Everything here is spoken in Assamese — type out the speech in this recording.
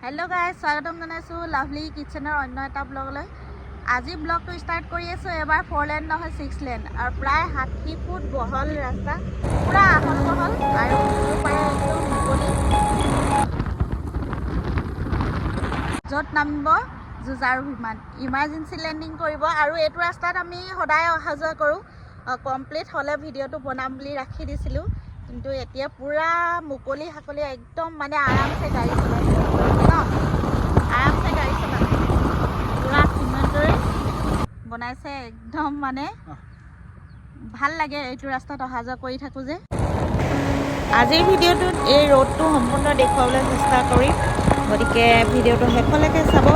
हेलो गाइस स्वागतम जनाइছো লাভলি কিচেনৰ অন্য এটা ব্লগলৈ। আজি ব্লগটো ষ্টাৰ্ট কৰি আছো এবাৰ 4 লেন নহয় 6 লেন আৰু প্ৰায় 60 ফুট বহল ৰাস্তা পুৰা আহল বহল আৰু পাৰে একদম মুকলি য'ত নামিব জুজাৰু বিমান ইমাৰ্জেন্সি লেন্ডিং কৰিব আৰু এইটো ৰাস্তাত আমি সদায় অহা যোৱা কৰোঁ। কমপ্লিট হ'লে ভিডিঅ'টো বনাম বুলি ৰাখি দিছিলো কিন্তু এতিয়া পুৰা মুকলি হাকলি একদম মানে আৰামছে গাড়ী চলাইছে আৰামছে গাড়ী চলাইছে পুৰা সিমেণ্টৰে বনাইছে একদম মানে ভাল লাগে এইটো ৰাস্তাত অহা যোৱা কৰি থাকোঁ যে। আজিৰ ভিডিঅ'টোত এই ৰোডটো সম্পূৰ্ণ দেখুৱাবলৈ চেষ্টা কৰিম, গতিকে ভিডিঅ'টো শেষলৈকে চাব।